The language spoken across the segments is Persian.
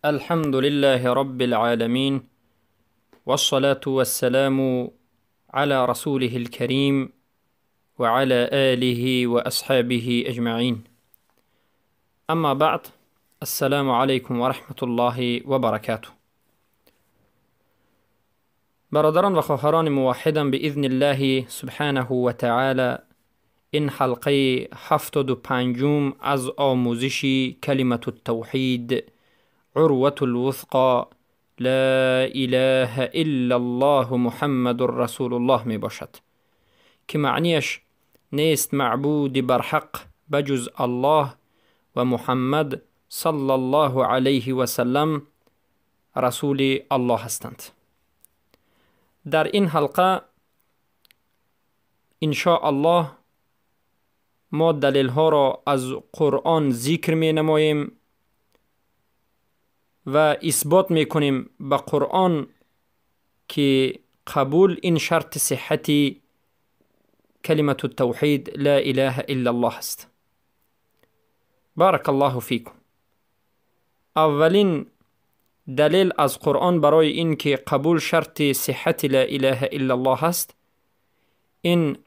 الحمد لله رب العالمين، والصلاة والسلام على رسوله الكريم وعلى آله وأصحابه أجمعين. أما بعد، السلام عليكم ورحمة الله وبركاته. برادران و خواهران موحدم بإذن الله سبحانه و تعالی، این حلقه 75 از آموزش کلمة التوحید، عروة الوثقى، لا اله الا الله محمد رسول الله می باشد که معنیش نیست معبود برحق بجز الله و محمد صلی الله علیه و سلم رسول الله هستند. در این حلقه ان شاء الله ما دلیل ها را از قرآن ذکر می نماییم و اثبات می کنیم به قرآن که قبول این شرط صحتی کلمة التوحید لا اله الا الله است. بارک الله فیکم. اولین دلیل از قرآن برای این که قبول شرط صحت لا اله الا الله است، این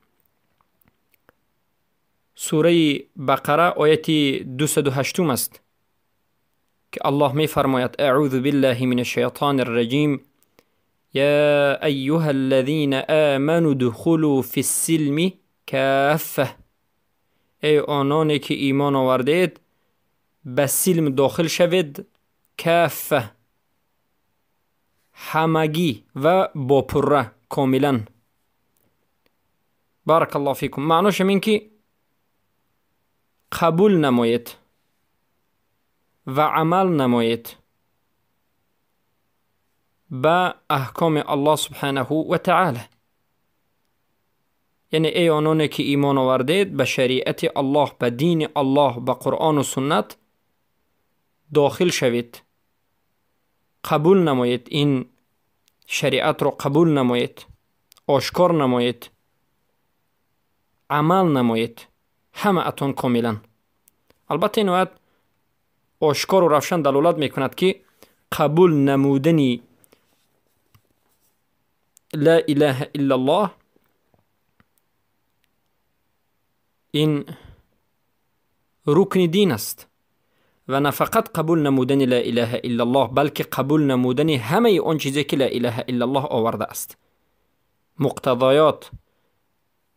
سوره بقره آیت 208 است که الله می فرماید: اعوذ بالله من الشیطان الرجیم یا ایها الذین آمنوا ادخلوا فی السلم کافه. ای آنانی که ایمان آوردید به سلم داخل شوید، کافه همگی و با پره، کاملا. بارک الله فیکم. معناش این که قبول نمایید و عمل نمایید به احکام الله سبحانه و تعالی. یعنی ای آنانی که ایمان آوردید به شریعت الله، به دین الله، به قرآن و سنت داخل شوید، قبول نمایید، این شریعت رو قبول نمایید، آشکار نمایید، عمل نمایید، همه اتون کاملا. البته این وقت آشکار و روشن دلالت میکند که قبول نمودنی لا اله الا الله این رکن دین است و نه فقط قبول نمودن لا اله الا الله، بلکه قبول نمودن همه اون چیزی که لا اله الا الله آورده است، مقتضیات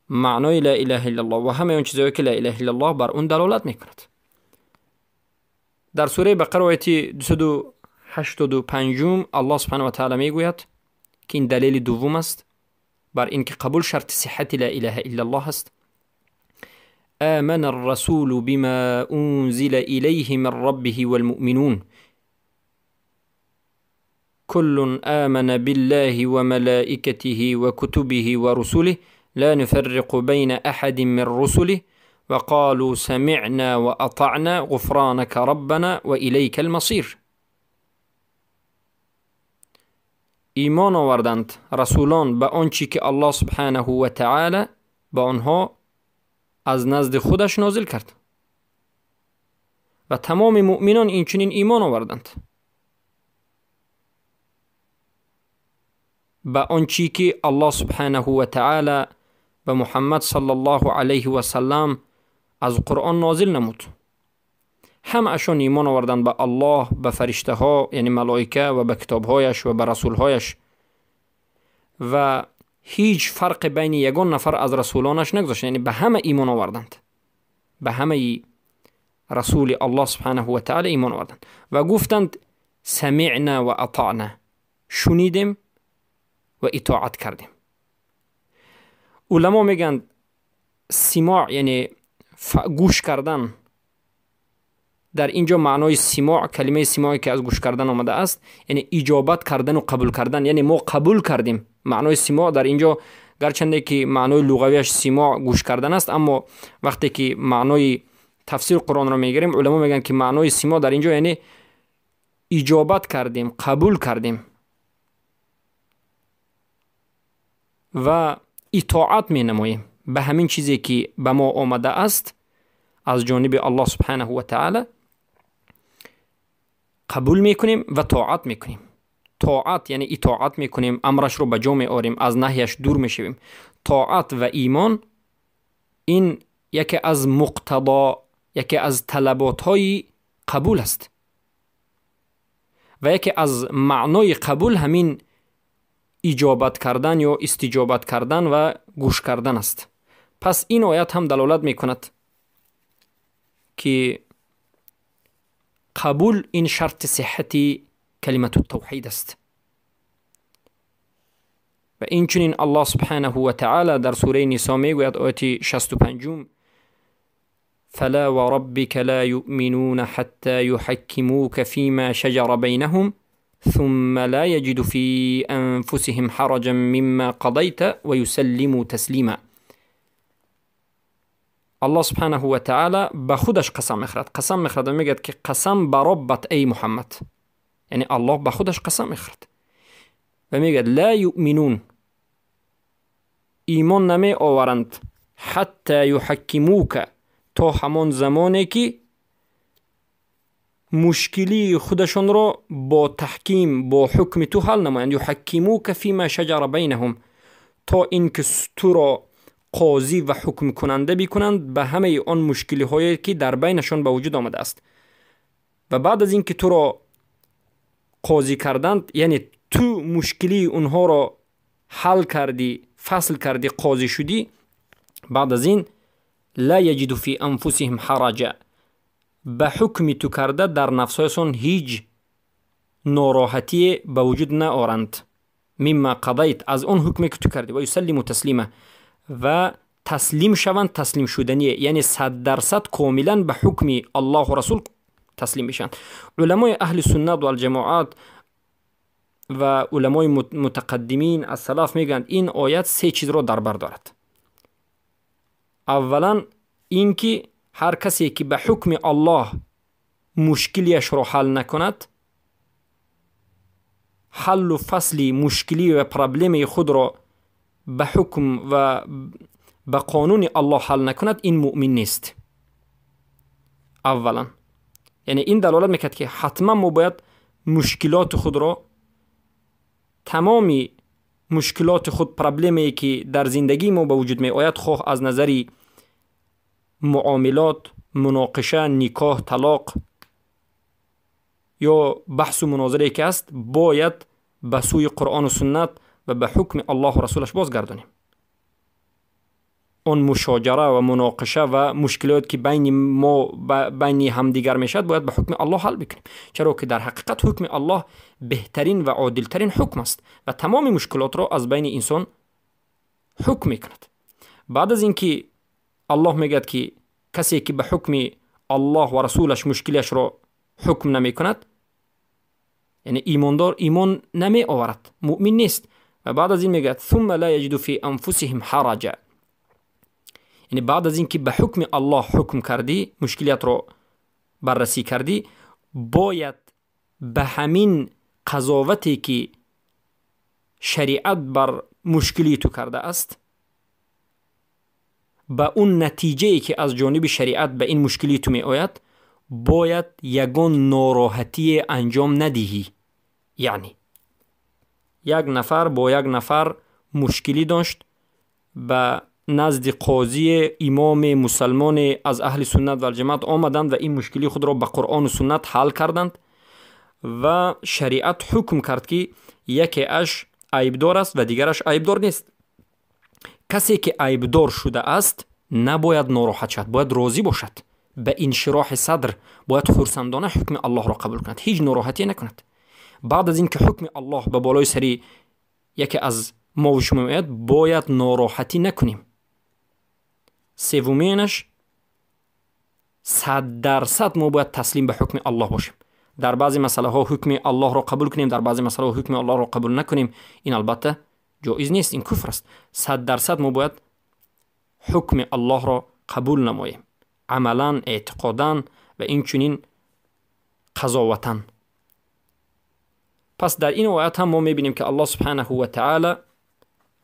معنای لا اله الا الله و همه اون چیزی که لا اله الا الله بر اون دلالت میکند. در سوره بقره آیت 285 الله سبحانه و تعالی میگوید که این دلیل دوم است بر اینکه قبول شرط صحت لا اله الا الله است: آمن الرسول بما انزل الیه من ربه والمؤمنون كل آمن بالله وملائكته وكتبه ورسله لا نفرق بين احد من رسله وقالوا سمعنا وأطعنا غفرانك ربنا وإليك المصير. ایمان آوردند رسولان به آنچه که الله سبحانه و تعالی به آنها از نزد خودش نازل کرد و تمام مؤمنان این چنین ایمان آوردند به آنچه که الله سبحانه و تعالی به محمد صلی الله علیه و سلم از قرآن نازل نمود. همه اشون ایمان آوردند به الله، به فرشته ها یعنی ملائکه و به کتاب هایش و به رسول هایش و هیچ فرق بین یگان نفر از رسولانش نگذاشت. یعنی به همه ایمان آوردند، به همه رسول الله سبحانه و تعالی ایمان آوردند و گفتند سمعنا و اطعنا، شنیدیم و اطاعت کردیم. علما میگن سماع یعنی گوش کردن. در اینجا معنای سماع، کلمه سماعی که از گوش کردن آمده است، یعنی اجابت کردن و قبول کردن. یعنی ما قبول کردیم. معنای سماع در اینجا گرچنده که معنای لغویش سماع گوش کردن است، اما وقتی که معنای تفسیر قرآن را میگیریم علما میگن که معنای سماع در اینجا یعنی اجابت کردیم، قبول کردیم و اطاعت می نماییم به همین چیزی که به ما آمده است از جانب الله سبحانه و تعالی. قبول میکنیم و طاعت میکنیم. طاعت یعنی اطاعت میکنیم، امرش رو به جا میآوریم، از نهیش دور میشویم. طاعت و ایمان این یکی از مقتضا، یکی از طلبات های قبول است و یکی از معنای قبول همین اجابت کردن یا استجابت کردن و گوش کردن است. پس این آیت هم دلالت میکند که قبول این شرط صحت کلمت التوحید است. و این چنین الله سبحانه و تعالی در سوره نساء میگوید آیت 65: فلا وربك لا يؤمنون حتى يحكموك فيما شجر بينهم ثم لا يجد في أنفسهم حرجا مما قضيت ويسلموا تسليما. الله سبحانه و تعالی به خودش قسم میخورد و میگه که قسم بر ربت ای محمد، یعنی الله به خودش قسم میخورد و میگه لا یؤمنون، ایمان نمی آورند، حتی یحکموک، تا همان زمانی که مشکلی خودشون رو با تحکیم، با حکم تو حل نمایند. یحکموک فیما شجر بینهم، تا اینکه تو را قاضی و حکم کننده بکنند به همه آن مشکلی هایی که در بینشون به وجود آمده است. و بعد از اینکه تو را قاضی کردند، یعنی تو مشکلی اونها را حل کردی، فصل کردی، قاضی شدی، بعد از این لا یجدو فی انفسهم حرجا، به حکم تو کرده در نفسایشون هیچ ناراحتی به وجود نآورند. مما قضیت، از اون حکمی که تو کردی، و یسلموا تسلیما، و تسلیم شوند، تسلیم شدنیه، یعنی 100% کاملا به حکم الله و رسول تسلیم بشن. علمای اهل سنت و الجماعت و علمای متقدمین از سلف میگن این آیت 3 چیز رو در بر دارد. اولا اینکه هر کسی که به حکم الله مشکلیش رو حل نکند، حل و فصل مشکلی و پرابلم خود را به حکم و به قانون الله حل نکند، این مؤمن نیست. اولا یعنی این دلالت میکرد که حتما ما باید مشکلات خود را، تمامی مشکلات خود، پرابلمی که در زندگی ما به وجود می آید، خواه از نظری معاملات، مناقشه، نکاح، طلاق یا بحث و مناظره که است، باید به سوی قرآن و سنت و به حکم الله و رسولش بازگردانیم. اون مشاجره و مناقشه و مشکلات که بین ما بین همدیگر میشد باید به حکم الله حل بکنیم، چرا که در حقیقت حکم الله بهترین و عادلترین حکم است و تمام مشکلات را از بین انسان حکم میکند. بعد از اینکه الله میگه که کسی که به حکم الله و رسولش مشکلش را حکم نمی کند، یعنی ایماندار ایمان نمی آورد، مؤمن نیست. و بعد از این میگه ثم لا یجدو فی انفسهم حرجا، یعنی بعد از اینکه به حکم الله حکم کردی، مشکلیت رو بررسی کردی، باید به همین قضاوتی که شریعت بر مشکلی تو کرده است، به اون نتیجه‌ای که از جانب شریعت به این مشکلی تو می آید، باید یگان ناراحتی انجام ندهی. یعنی یک نفر با یک نفر مشکلی داشت، به نزد قاضی امام مسلمان از اهل سنت و الجماعت آمدند و این مشکلی خود را به قرآن و سنت حل کردند و شریعت حکم کرد که یکی اش عیبدار است و دیگرش عیبدار نیست. کسی که عیبدار شده است نباید ناراحت شد، باید راضی باشد، به انشراح صدر باید خرسندانه حکم الله را قبول کند، هیچ ناراحتی نکند. بعد از اینکه حکم الله به بالای سری یکی از ما و شما میاد، باید ناراحتی نکنیم. سومینش 100% ما باید تسلیم به حکم الله باشیم. در بعضی مسئله ها حکم الله را قبول کنیم، در بعضی مسئله ها حکم الله را قبول نکنیم. این البته جایز نیست، این کفر است. 100% ما باید حکم الله را قبول نماییم، عملا، اعتقادا و این چنین قضاوتا. پس در این آیات هم ما میبینیم که الله سبحانه و تعالی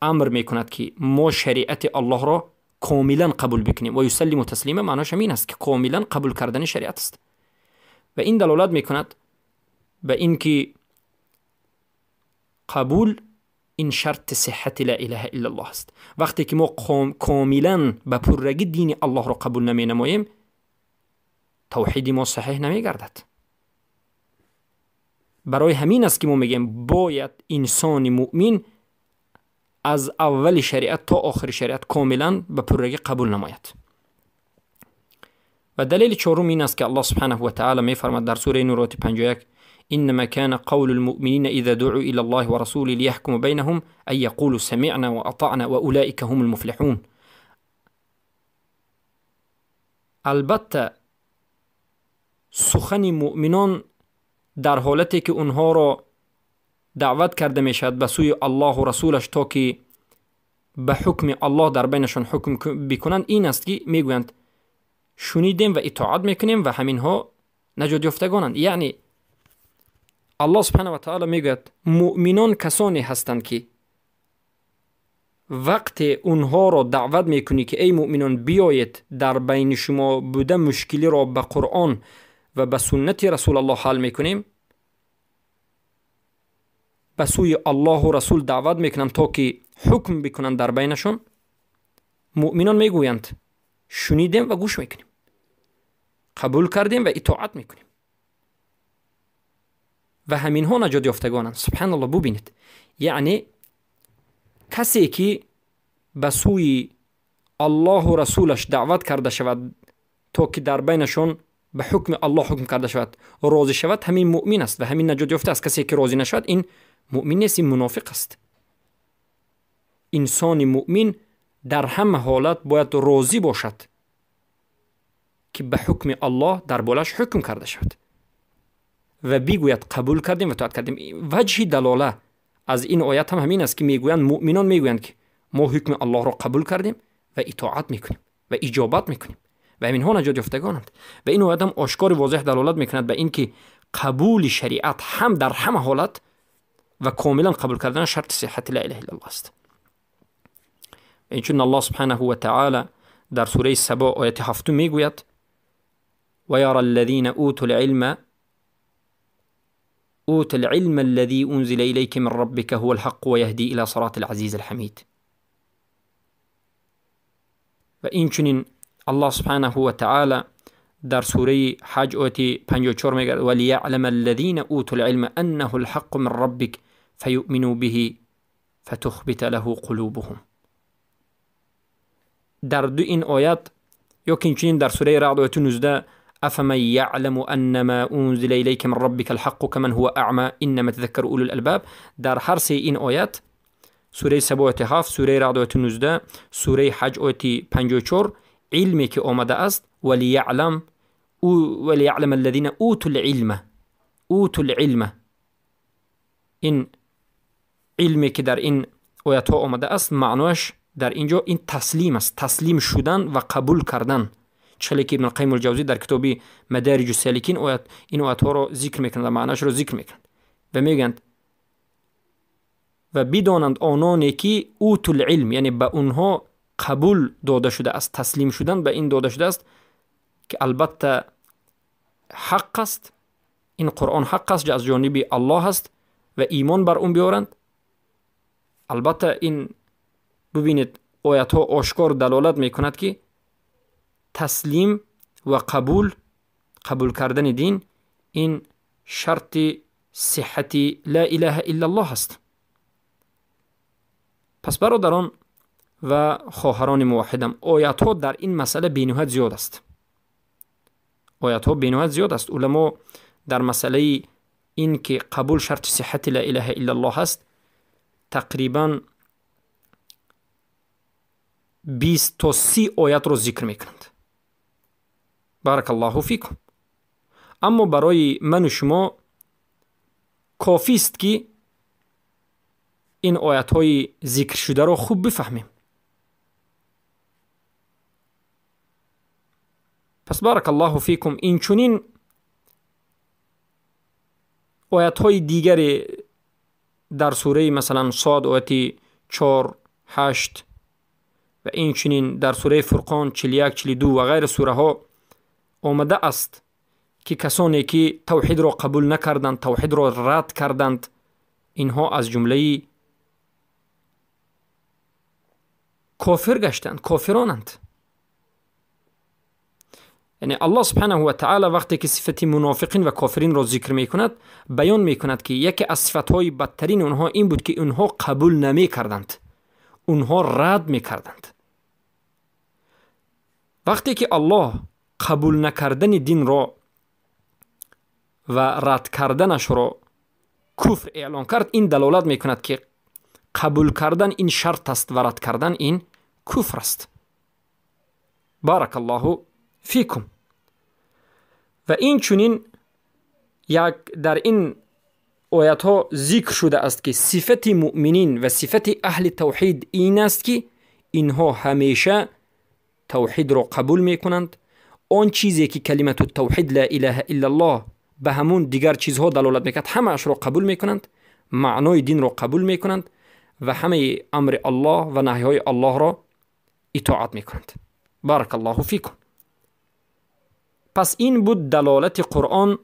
امر میکند که ما شریعت الله را کاملا قبول بکنیم. و یسلم تسلیما معناش همین است که کاملا قبول کردن شریعت است. و این دلالت میکند به اینکه قبول این شرط صحت لا اله الا الله است. وقتی که ما کاملا به پررگی دین الله را قبول نمی نماییم، توحید ما صحیح نمی گردد. برای همین است که ما میگیم باید انسان مؤمن از اول شریعت تا آخر شریعت کاملا به پررگی قبول نماید. و دلیل چهارم این است که الله سبحانه و تعالی می فرماید در سوره نور 51: انما كان قول المؤمنين اذا دعوا الى الله ورسوله ليحكم بينهم ان يقولوا سمعنا واطعنا واولئك هم المفلحون. البته سخن مؤمنان در حالتی که اونها را دعوت کرده می شود به سوی الله و رسولش تا که به حکم الله در بینشان حکم بکنند، این است که میگویند شنیدیم و اطاعت میکنیم و همینها نجات یافتگانند. یعنی الله سبحانه و تعالی میگوید مؤمنان کسانی هستند که وقتی اونها را دعوت میکنی که ای مؤمنان بیایید در بین شما بوده مشکلی را به قرآن و به سنت رسول الله حل میکنیم، به سوی الله و رسول دعوت میکنند تا که حکم بکنند در بینشون، مؤمنان میگویند شنیدیم و گوش میکنیم، قبول کردیم و اطاعت میکنیم و همین ها نجات یافتگانند. سبحان الله. ببینید، یعنی کسی که به سوی الله و رسولش دعوت کرده شود تا که در بینشون به حکم الله حکم کرده شود راضی شود، همین مؤمن است و همین نجات یافته است. کسی که راضی نشود این مؤمن نیست، این منافق است. انسان مؤمن در همه حالت باید راضی باشد که به حکم الله در بالش حکم کرده شود و بگوید قبول کردیم و اطاعت کردیم. وجه دلاله از این آیت هم همین است که میگویند مؤمنان میگویند که ما حکم الله را قبول کردیم و اطاعت میکنیم و اجابت میکنیم و همین ها نجات یافتگانند. و این آیت هم آشکار واضح دلالت میکند به این که قبول شریعت هم در همه حالت و کاملا قبول کردن شرط صحت لا اله الا الله است. این چون الله سبحانه و تعالی در سوره سبا آیت 7 میگوید و یرى الذین اوتوا العلم الذي انزل اليك من ربك هو الحق ويهدي الى صراط العزيز الحميد. و این چنین الله سبحانه و تعالی در سوره حج آیت 54 میگوید وليعلم الذين اوتوا العلم انه الحق من ربك فيؤمنوا به فتخبت له قلوبهم. در دو این آیت یا که چنین در سوره رعد آیت 19 افمن يعلم انما انزل اليك من ربك الحق كمن هو اعمى انما تذكر اولو الالباب. در هر سه این آیت، سوره سبا آیت 7، سوره رعد آیت 19، سوره حج آیت 54، علمی که آمده است وليعلم الذين اوتوا العلم، این علمی که در این آیت ها آمده است معناش در اینجا این تسلیم است، تسلیم شدن و قبول کردن. چلی که ابن القیم الجوزی در کتاب مدارج السالکین این آیت ها را ذکر میکنند و معناش را ذکر میکنند و میگند و بدانند آنانی که اوتوا العلم، یعنی به اونها قبول داده شده است، تسلیم شدن به این داده شده است که البته حق است، این قرآن حق است از جانب الله است و ایمان بر اون بیارند. البته این ببینید آیت ها آشکار دلالت میکند که تسلیم و قبول کردن دین این شرط صحت لا اله الا الله است. پس برادران و خواهران موحدم، آیات ها در این مسئله بینهایت زیاد است. علما در مسئله این که قبول شرط صحت لا اله الا الله است تقریبا 20 تا 30 آیات را ذکر میکنند. بارک الله فیکم. اما برای من و شما کافی است که این آیات های ذکر شده را خوب بفهمیم. پس بارک الله فیکم این چنین آیات های دیگر در سوره مثلا صاد آیت 4، 8 و این چنین در سوره فرقان 41، 42 و غیر سوره ها آمده است که کسانی که توحید را قبول نکردند، توحید را رد کردند، اینها از جمله کافر گشتند، کافرانند. یعنی الله سبحانه و تعالی وقتی که صفت منافقین و کافرین را ذکر می کند، بیان می کند که یکی از صفتهای بدترین اونها این بود که اونها قبول نمی کردند، اونها رد می کردند. وقتی که الله قبول نکردن دین را و رد کردنش را کفر اعلان کرد، این دلالت می کند که قبول کردن این شرط است و رد کردن این کفر است. بارک الله فیکم. و این چنین یک در این آیات ها ذکر شده است که صفت مؤمنین و صفت اهل توحید این است که اینها همیشه توحید را قبول می کنند. آن چیزی که کلمت التوحید لا اله الا الله به همون دیگر چیزها دلالت میکرد همه اش را قبول می کنند، معنای دین را قبول می کنند و همه امر الله و نهی های الله را اطاعت می کنند. بارک الله فیکم. پس این بود دلالت قرآن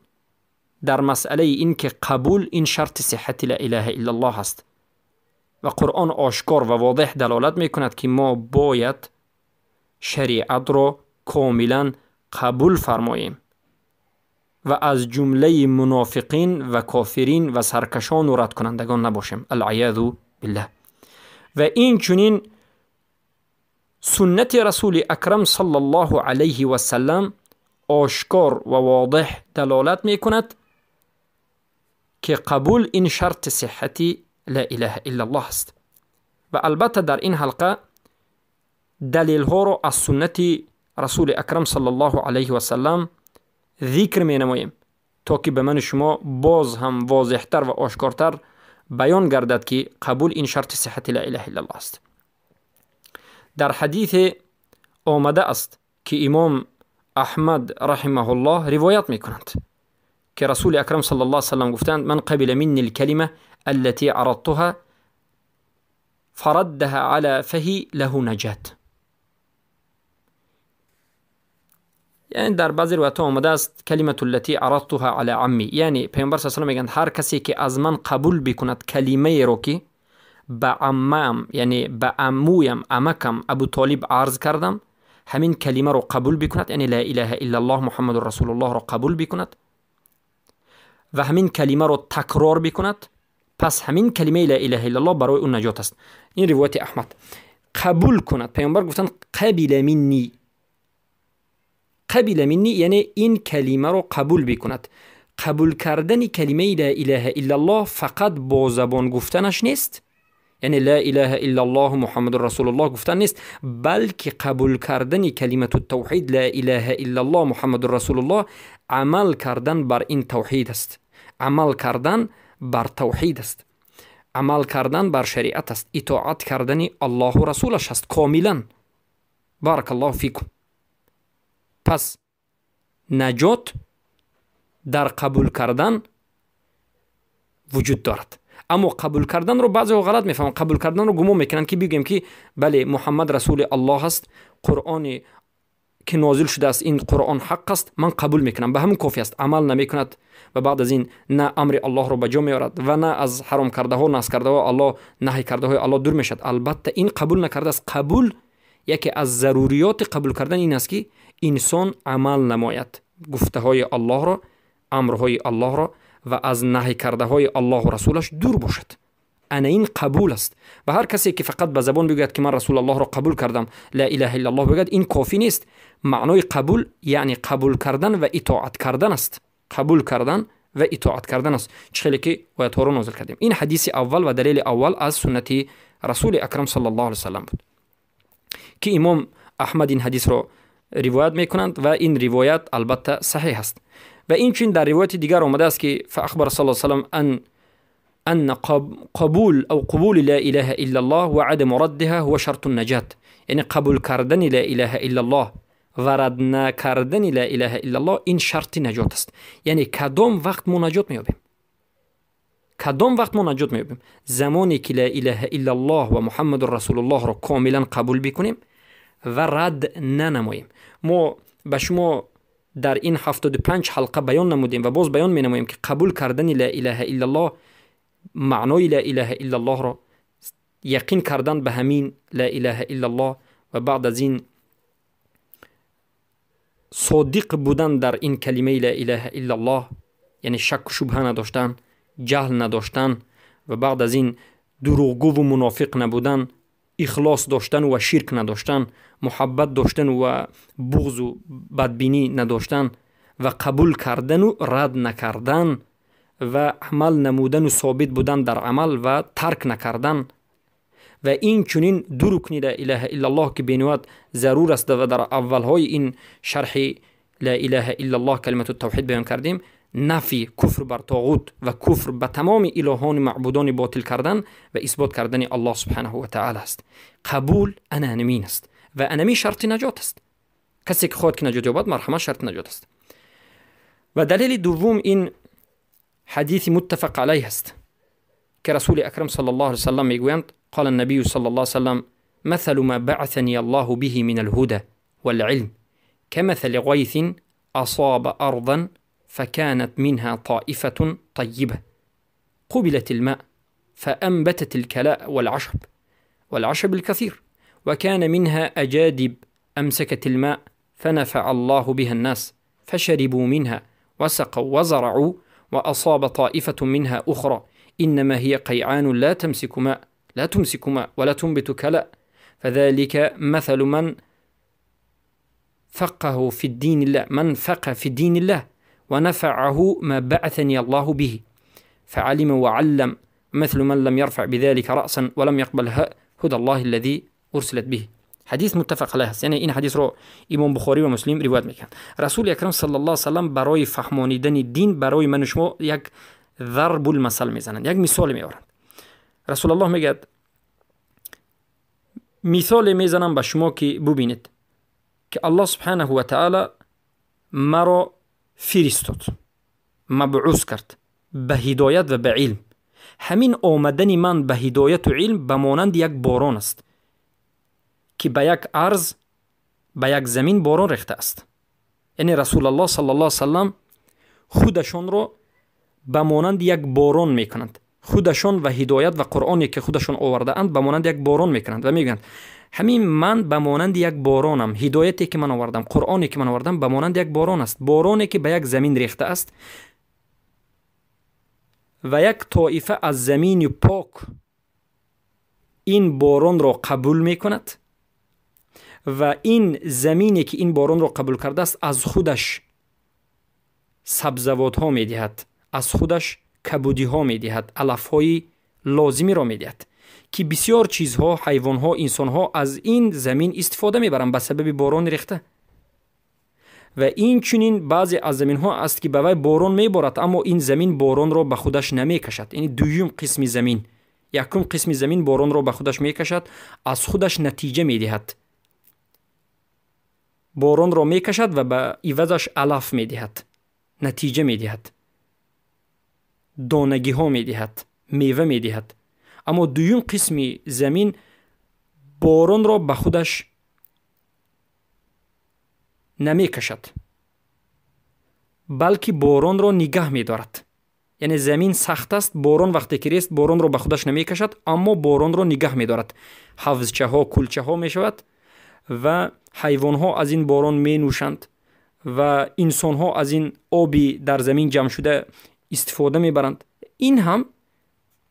در مسئله این که قبول این شرط صحت لا اله الا الله است و قرآن آشکار و واضح دلالت می کند که ما باید شریعت را کاملا قبول فرماییم و از جمله منافقین و کافرین و سرکشان و رد کنندگان نباشیم، العیاذ بالله. و این چنین سنت رسول اکرم صلی الله علیه و سلم آشکار و واضح دلالت می کند که قبول این شرط صحتی لا اله الا الله است. و البته در این حلقه دلیل ها را از سنت رسول اکرم صلی الله علیه و سلم ذکر می نماییم تا که به من شما باز هم واضحتر و آشکارتر بیان گردد که قبول این شرط صحت لا اله الا الله است. در حدیث آمده است که امام احمد رحمه الله روایت می کند که رسول اکرم صلی الله علیه و سلم گفتند من قبل منی الكلمه التي عرضتها فردها على فهی له نجات. یعنی در بعضی روایات آمده است کلمت التي عرضتها علی عمی، یعنی پیامبر صلی الله علیه و آله میگن هر کسی که از من قبول بکند کلمه رو که به عمم یعنی به عمویم عمکم ابو طالب عرض کردم، همین کلمه رو قبول بکند، یعنی لا اله الا الله محمد رسول الله رو قبول بکند و همین کلمه رو تکرار بکند، پس همین کلمه لا اله الا الله برای اون نجات است. این روایت احمد. قبول کند، پیامبر گفتن قبل منی، قبل منی یعنی این کلمه رو قبول بکند. قبول کردن کلمه لا اله الا الله فقط با زبان گفتنش نیست، یعنی لا اله الا الله محمد رسول الله گفتن نیست، بلکه قبول کردن کلمت التوحید لا اله الا الله محمد رسول الله عمل کردن بر این توحید است، عمل کردن بر توحید است، عمل کردن بر شریعت است، اطاعت کردن الله و رسولش است کاملا. بارک الله فیکم. پس نجات در قبول کردن وجود دارد. اما قبول کردن رو بعضی غلط میفهمن، قبول کردن رو گمان میکنن که بگیم که بله محمد رسول الله است، قرآن که نازل شده است این قرآن حق است، من قبول میکنم، به همون کافی است، عمل نمیکند و بعد از این نه امر الله رو به جا میارد و نه از حرام کرده ها نهی کرده ها الله نهی کرده های الله دور میشد. البته این قبول نکرده است. قبول یکی از ضروریات قبول کردن این است که انسان عمل نماید، گفته های الله را، امرهای الله را و از نهی کرده های الله و رسولش دور باشد. انا این قبول است. و هر کسی که فقط به زبان بگوید که من رسول الله را قبول کردم، لا اله الا الله بگوید، این کافی نیست. معنای قبول یعنی قبول کردن و اطاعت کردن است. قبول کردن و اطاعت کردن است. چخیلی که آیات ها رو نازل کردیم. این حدیث اول و دلیل اول از سنت رسول اکرم صلی الله علیه و سلم بود که امام احمد این حدیث رو روایت میکنند و این روایت البته صحیح است. و این چین در روایت دیگر آمده است که فاخبر صلی الله علیه و سلم ان قبول او قبول لا اله الا الله و عدم ردها هو شرط النجات، یعنی قبول کردن لا اله الا الله و رد نکردن لا اله الا الله این شرط نجات است. یعنی کدام وقت ما نجات میابیم؟ کدام وقت ما نجات میابیم؟ زمانی که لا اله الا الله و محمد رسول الله را کاملا قبول بکنیم و رد ننماییم. ما به شما در این 75 حلقه بیان نمودیم و باز بیان می نماییم که قبول کردن لا اله الا الله، معنای لا اله الا الله را یقین کردن به همین لا اله الا الله و بعد از این صادق بودن در این کلمه لا اله الا الله، یعنی شک و شبهه نداشتن، جهل نداشتن و بعد از این دروغگو و منافق نبودن، اخلاص داشتن و شرک نداشتن، محبت داشتن و بغض و بدبینی نداشتن و قبول کردن و رد نکردن و عمل نمودن و ثابت بودن در عمل و ترک نکردن. و این چنین دو رکن لا اله الا الله که بینواد ضرور است و در اولهای این شرح لا اله الا الله کلمت التوحید بیان کردیم، نفی کفر بر طاغوت و کفر به تمام الهان معبودان باطل کردن و اثبات کردن الله سبحانه و تعالی است. قبول انمین است و انمی شرط نجات است. کسی که خواهد که نجات یابد مرحمت شرط نجات است. و دلیل دوم این حدیث متفق علیه است که رسول اکرم صلی الله علیه وسلم میگویند قال النبي صلى الله عليه وسلم مثل ما بعثني الله به من الهدى والعلم كمثل غيث أصاب أرضا فكانت منها طائفة طيبة قبلت الماء فأنبتت الكلاء والعشب الكثير وكان منها أجادب أمسكت الماء فنفع الله بها الناس فشربوا منها وسقوا وزرعوا وأصاب طائفة منها أخرى إنما هي قيعان لا تمسك ماء ولا تنبت كلاء فذلك مثل من فقه في الدين الله ونفعه ما بعثني الله به فعلم وعلم مثل من لم يرفع بذلك رأسا ولم يقبل هدى الله الذي أرسلت به. حدیث متفق علیه است. یعنی این حدیث رو امام بخاری و مسلم روایت میکنن. رسول اکرم صلی الله علیه و سلم برای فهمانیدن دین برای من و شما یک ضرب المثل میزنند، یک مثال میآورند. رسول الله میگه مثال میزنم به شما که ببینید که الله سبحانه و تعالی مرا فرستاد، مبعوث کرد به هدایت و به علم. همین آمدن من به هدایت و علم به مانند یک باران است که به یک ارض، به یک زمین باران ریخته است. یعنی رسول الله صلی الله علیه وسلم خودشان را به مانند یک باران میکنند. خودشان و هدایت و قرآنی که خودشان آورده اند به مانند یک باران میکنند و میگویند همین من به مانند یک بارانم، هدایتی که من آوردم، قرآنی که من آوردم به مانند یک باران است، بارانی که به یک زمین ریخته است و یک طایفه از زمین پاک این باران را قبول میکند و این زمینی که این باران را قبول کرده است از خودش سبزوات ها میدهد، از خودش کبودی ها میدهد، علف های لازمی را میدهد که بسیار چیزها، حیوان ها، انسان ها از این زمین استفاده میبرند به سبب باران ریخته. و این چنین بعضی از زمین ها است که به وی باران میبارد اما این زمین باران را به خودش نمیکشد. یعنی دویم قسم زمین، یکم قسم زمین باران را به خودش میکشد، از خودش نتیجه میدهد، باران را میکشد و به عوضش علف میدهد، نتیجه میدهد، دانگی ها میدهد، میوه میدهد. اما دویم قسم زمین باران را به خودش نمیکشد بلکه باران را نگه میدارد. یعنی زمین سخت است، باران وقتی که ریست باران را به خودش نمیکشد اما باران را نگه میدارد. حوضچه ها، کلچه ها میشود و حیوان ها از این باران می نوشند و انسان ها از این آبی در زمین جمع شده استفاده میبرند. این هم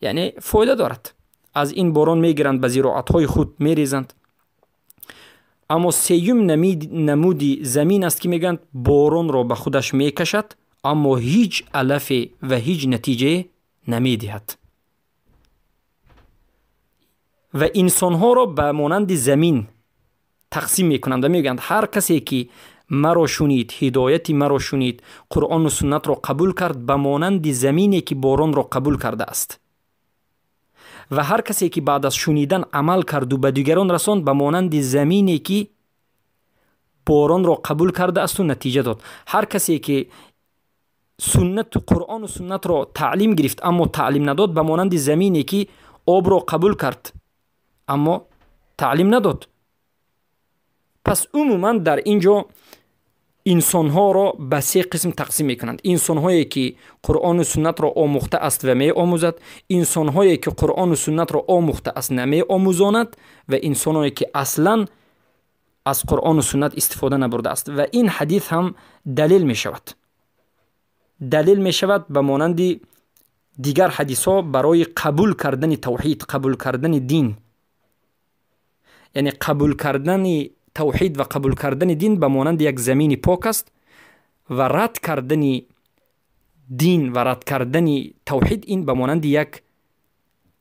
یعنی فایده دارد، از این باران میگیرند به زراعت های خود میریزند. اما سیوم نمودی زمین است که میگند باران را به خودش میکشد اما هیچ علف و هیچ نتیجه نمیدهد و انسان ها را به مانند زمین تقسیم میکنند و میگند هر کسی که مرا شنید، هدایت مرا شنید، قرآن و سنت را قبول کرد به مانند زمینی که باران را قبول کرده است و هر کسی که بعد از شنیدن عمل کرد و به دیگران رساند به مانند زمینی که باران را قبول کرده است و نتیجه داد. هر کسی که سنت و قرآن و سنت را تعلیم گرفت اما تعلیم نداد به مانند زمینی که آب را قبول کرد اما تعلیم نداد. پس عموما در اینجا انسانها را به سه قسم تقسیم میکنند: انسانهایی که قرآن و سنت را آموخته است و می آموزد، انسانهایی که قرآن و سنت را آموخته است نمی آموزاند، و انسانهایی که اصلا از قرآن و سنت استفاده نبرده است. و این حدیث هم دلیل می شود، به مانند دیگر حدیث ها برای قبول کردن توحید، قبول کردن دین. یعنی قبول کردن توحید و قبول کردن دین به مانند یک زمین پاک است و رد کردن دین و رد کردن توحید این به مانند یک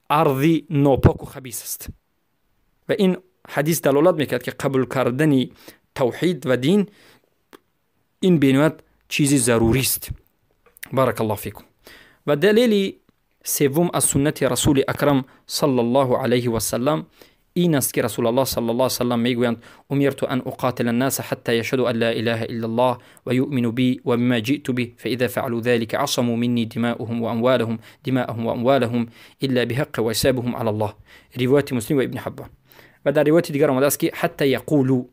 ارض ناپاک و خبیث است. و این حدیث دلالت میکرد که قبول کردن توحید و دین این بینویت چیزی ضروری است. بارک الله فیکم. و دلیل سوم از سنت رسول اکرم صلی الله علیه و سلم این است که رسول الله صلی الله علیه و سلم میگویند: امرت ان اقاتل الناس حتى يشهدوا ان لا اله الا الله ويؤمنوا بي وبما جئت به فاذا فعلوا ذلك عصموا مني دماءهم واموالهم الا بحق وحسابهم على الله. روایت مسلم و ابن حبان. و در روایت دیگر آمده است که حتی یقولوا،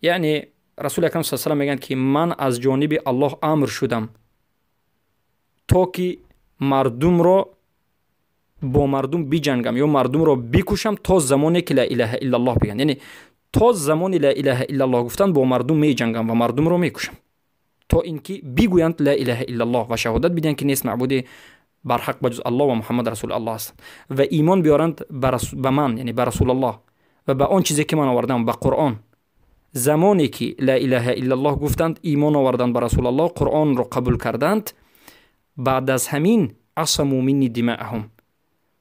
یعنی رسول اکرم صلی الله علیه و سلم میگن که من از جانب الله امر شدم تا که مردم را با مردم بجنگم یا مردم را بکشم تا زمانی که لا اله الا الله بگن. یعنی تا زمانی لا اله الا الله گفتن با مردم می جنگم و مردم را میکشم تا اینکه بگویند لا اله الا الله و شهادت بدهند که نیست معبود بر حق بجز الله و محمد رسول الله است و ایمان بیارند به من، یعنی به رسول الله و به آن چیزی که من آوردم، به قرآن. زمانی که لا اله الا الله گفتند، ایمان آوردند به رسول الله، قرآن را قبول کردند، بعد از همین عصموا منی دماءهم،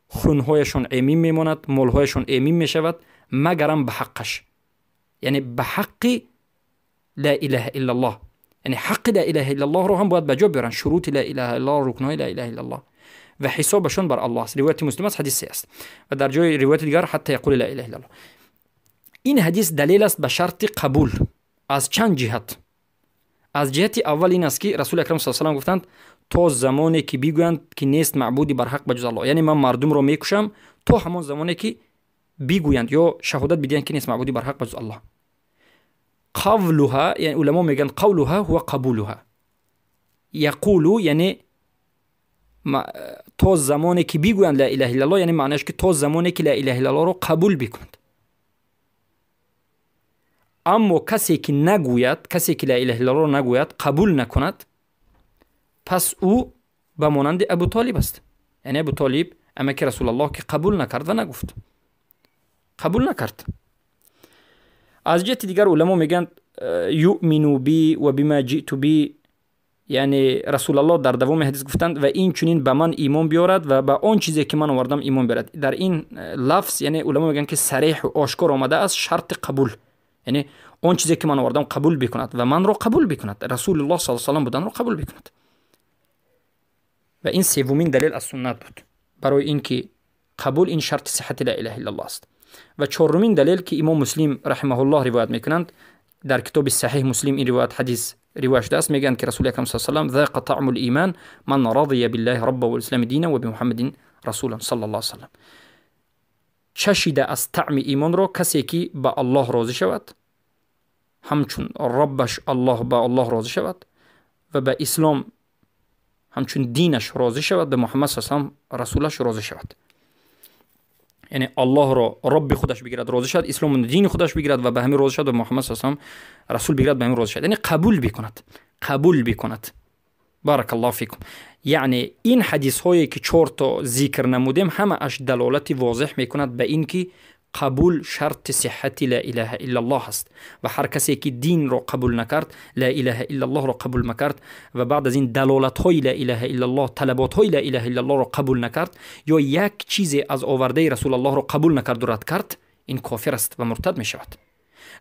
خونهایشان امین میماند، مالهایشان امین میشود مگرم به حقش، یعنی به حق لا اله الا الله. یعنی حق لا اله الا الله رو هم باید بجا بیارن، شروط لا اله الا الله، رکنهای لا اله الا الله و حسابشون بر الله است. روایت مسلم است، حدیث است. و در جای روایت دیگر حتی یقول لا اله الا الله. این حدیث دلیل است به شرط قبول از چند جهت. از جهت اول این است که رسول اکرم صلی الله علیه و سلم گفتند تا زمانی که بگویند که نیست معبودی بر حق بجز الله، یعنی من مردم رو میکشم تا همان زمانی که بگویند یا شهادت بدهند که نیست معبودی بر حق بجز الله. قولها، یعنی علما میگن قولها هو قبولها. یقولو یعنی تا زمانی که بگویند لا اله الا الله، یعنی معنیش که تا زمانی که لا اله الا الله رو قبول بکنند. اما کسی که نگوید، کسی که لا اله الا الله رو نگوید، قبول نکند، پس او به مانند ابو طالب است. یعنی ابو طالب اما که رسول الله که قبول نکرد و نگفت، قبول نکرد. از جهت دیگر علما میگن یؤمنو بی و بما جئت بی، یعنی رسول الله در دوام حدیث گفتند و این چنین به من ایمان بیارد و به آن چیزی که من آوردم ایمان بیارد. در این لفظ یعنی علما میگن که صریح و آشکار آمده است شرط قبول، یعنی آن چیزی که من آوردم قبول بکند و من را قبول بکند، رسول الله صلی الله علیه و سلم بودن را قبول بکند. و این سومین دلیل از سنت بود برای اینکه قبول این شرط صحت لا اله الا الله است. و چهارمین دلیل که امام مسلم رحمه الله روایت میکنند، در کتاب صحیح مسلم این روایت حدیث روایت شده است، میگن که رسول اکرم صلی الله علیه و سلم ذاق طعم الايمان من رضی بالله رب و الاسلام دینا و بمحمد رسولا صلی الله علیه و سلم. چشیده از طعم ایمان را کسی که به الله راضی شود، همچون ربش الله به الله راضی شود و به اسلام همچون دینش راضی شود، به محمد صلی الله علیه و سلم رسولش راضی شود. یعنی الله را رب خودش بگیرد راضی شد، اسلام دین خودش بگیرد و به همین راضی شد، و محمد صلی الله علیه و سلم رسول بگیرد به همین راضی شد. یعنی قبول بکند. بارک الله فیکم. یعنی این حدیث هایی که 4 تا ذکر نمودیم همه اش دلالت واضح میکند به این که قبول شرط صحت لا اله الا الله است و هر کسی که دین را قبول نکرد، لا اله الا الله را قبول نکرد و بعد از این دلالت های لا اله الا الله، طلبات های لا اله الا الله را قبول نکرد یا یک چیزی از آورده رسول الله را قبول نکرد و رد کرد، این کافر است و مرتد می شود.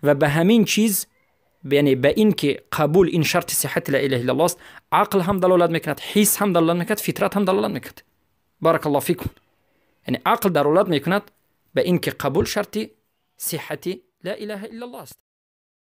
و به همین چیز، یعنی به این که قبول این شرط صحت لا اله الا الله است، عقل هم دلالت میکند، حس هم دلالت میکند، فطرت هم دلالت میکند. بارک الله فیکم. یعنی عقل دلالت میکند به این که قبول شرط صحت لا اله الا الله است.